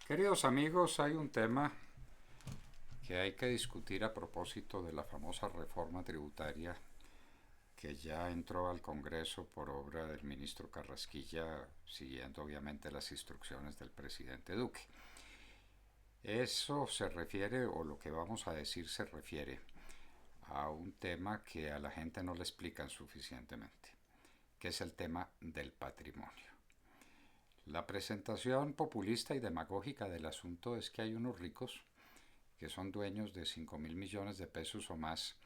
Queridos amigos, hay un tema que hay que discutir a propósito de la famosa reforma tributaria que ya entró al Congreso por obra del ministro Carrasquilla, siguiendo obviamente las instrucciones del presidente Duque. Eso se refiere, o lo que vamos a decir se refiere, a un tema que a la gente no le explican suficientemente, que es el tema del patrimonio. La presentación populista y demagógica del asunto es que hay unos ricos que son dueños de 5.000 millones de pesos o más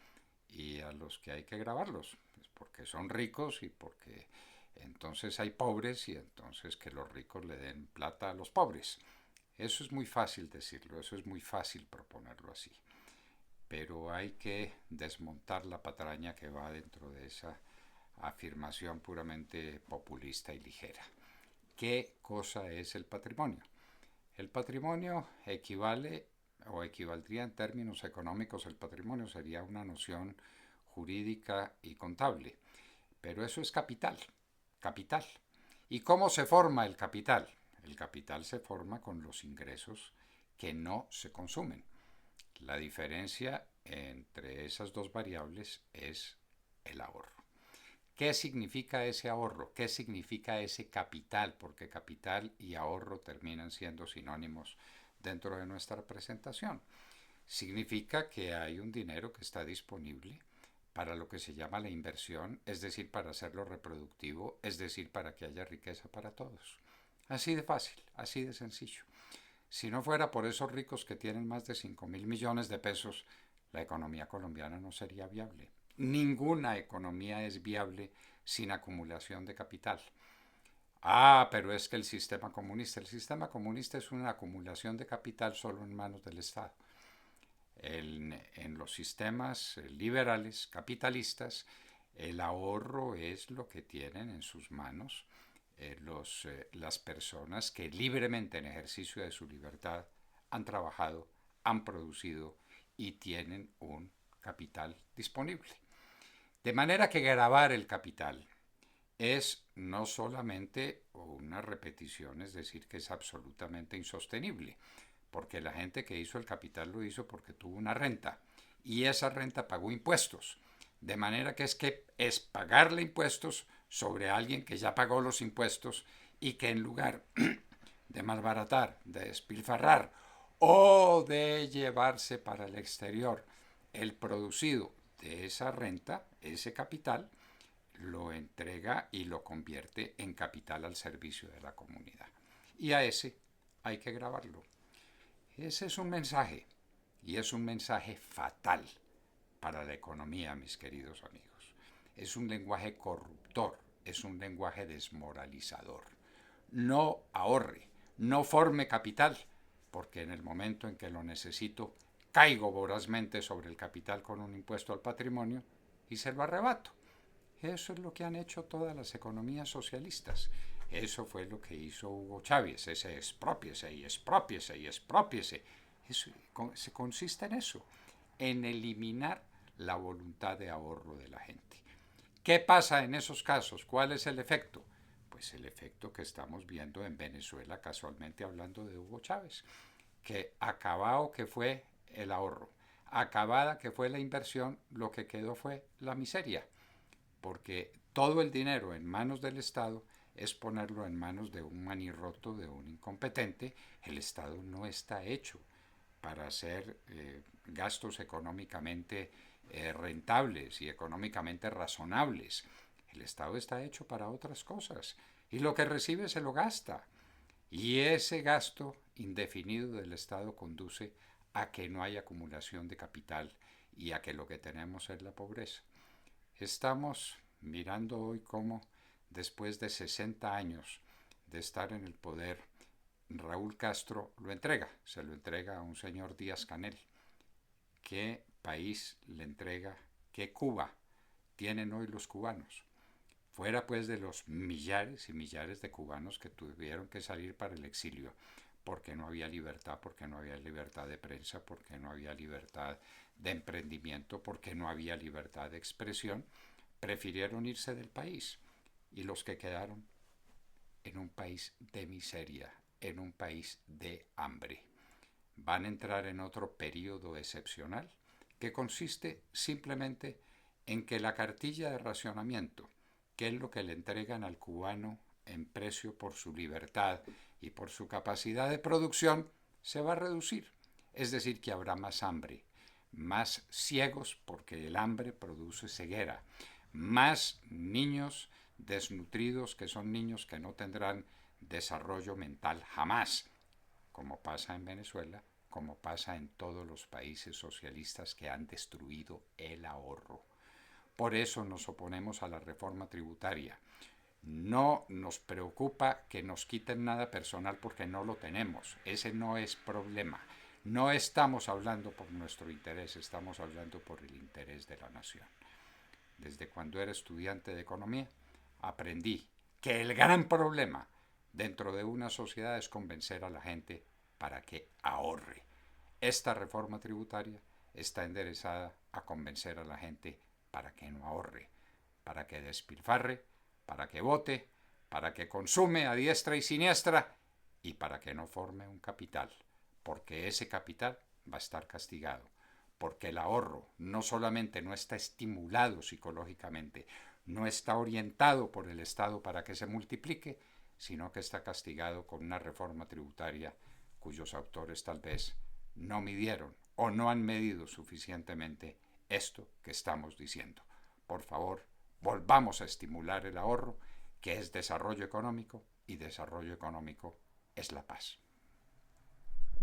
y a los que hay que grabarlos, pues porque son ricos y porque entonces hay pobres y entonces que los ricos le den plata a los pobres. Eso es muy fácil decirlo, eso es muy fácil proponerlo así, pero hay que desmontar la patraña que va dentro de esa afirmación puramente populista y ligera. ¿Qué cosa es el patrimonio? El patrimonio equivale o equivaldría en términos económicos, el patrimonio sería una noción jurídica y contable, pero eso es capital, capital. ¿Y cómo se forma el capital? El capital se forma con los ingresos que no se consumen. La diferencia entre esas dos variables es el ahorro. ¿Qué significa ese ahorro? ¿Qué significa ese capital? Porque capital y ahorro terminan siendo sinónimos dentro de nuestra presentación. Significa que hay un dinero que está disponible para lo que se llama la inversión, es decir, para hacerlo reproductivo, es decir, para que haya riqueza para todos. Así de fácil, así de sencillo. Si no fuera por esos ricos que tienen más de 5.000 millones de pesos, la economía colombiana no sería viable. Ninguna economía es viable sin acumulación de capital. Ah, pero es que el sistema comunista es una acumulación de capital solo en manos del Estado. En los sistemas liberales, capitalistas, el ahorro es lo que tienen en sus manos las personas que libremente en ejercicio de su libertad han trabajado, han producido y tienen un capital disponible. De manera que grabar el capital es no solamente una repetición, es decir, que es absolutamente insostenible, porque la gente que hizo el capital lo hizo porque tuvo una renta y esa renta pagó impuestos. De manera que es pagarle impuestos sobre alguien que ya pagó los impuestos y que en lugar de malbaratar, de despilfarrar o de llevarse para el exterior el producido de esa renta, ese capital, lo entrega y lo convierte en capital al servicio de la comunidad. Y a ese hay que grabarlo. Ese es un mensaje, y es un mensaje fatal para la economía, mis queridos amigos. Es un lenguaje corruptor, es un lenguaje desmoralizador. No ahorre, no forme capital, porque en el momento en que lo necesito, caigo vorazmente sobre el capital con un impuesto al patrimonio y se lo arrebato. Eso es lo que han hecho todas las economías socialistas. Eso fue lo que hizo Hugo Chávez, ese expropiese y expropiese y expropiese. Eso, se consiste en eso, en eliminar la voluntad de ahorro de la gente. ¿Qué pasa en esos casos? ¿Cuál es el efecto? Pues el efecto que estamos viendo en Venezuela, casualmente hablando de Hugo Chávez, que acabado que fue el ahorro, acabada que fue la inversión, lo que quedó fue la miseria, porque todo el dinero en manos del Estado es ponerlo en manos de un manirroto, de un incompetente. El Estado no está hecho para hacer gastos económicamente rentables y económicamente razonables. El Estado está hecho para otras cosas y lo que recibe se lo gasta. Y ese gasto indefinido del Estado conduce a que no haya acumulación de capital y a que lo que tenemos es la pobreza. Estamos mirando hoy cómo, después de 60 años de estar en el poder, Raúl Castro lo entrega, se lo entrega a un señor Díaz Canel. ¿Qué país le entrega? ¿Qué Cuba tienen hoy los cubanos? Fuera pues de los millares y millares de cubanos que tuvieron que salir para el exilio porque no había libertad, porque no había libertad de prensa, porque no había libertad de emprendimiento, porque no había libertad de expresión, prefirieron irse del país. Y los que quedaron en un país de miseria, en un país de hambre. Van a entrar en otro periodo excepcional que consiste simplemente en que la cartilla de racionamiento, que es lo que le entregan al cubano en precio por su libertad y por su capacidad de producción, se va a reducir. Es decir, que habrá más hambre, más ciegos porque el hambre produce ceguera, más niños desnutridos que son niños que no tendrán desarrollo mental jamás, como pasa en Venezuela, como pasa en todos los países socialistas que han destruido el ahorro. Por eso nos oponemos a la reforma tributaria. No nos preocupa que nos quiten nada personal porque no lo tenemos. Ese no es problema. No estamos hablando por nuestro interés, estamos hablando por el interés de la nación. Desde cuando era estudiante de economía, aprendí que el gran problema dentro de una sociedad es convencer a la gente para que ahorre. Esta reforma tributaria está enderezada a convencer a la gente para que no ahorre, para que despilfarre, para que vote, para que consume a diestra y siniestra y para que no forme un capital, porque ese capital va a estar castigado, porque el ahorro no solamente no está estimulado psicológicamente, no está orientado por el Estado para que se multiplique, sino que está castigado con una reforma tributaria cuyos autores tal vez no midieron o no han medido suficientemente esto que estamos diciendo. Por favor, volvamos a estimular el ahorro, que es desarrollo económico, y desarrollo económico es la paz.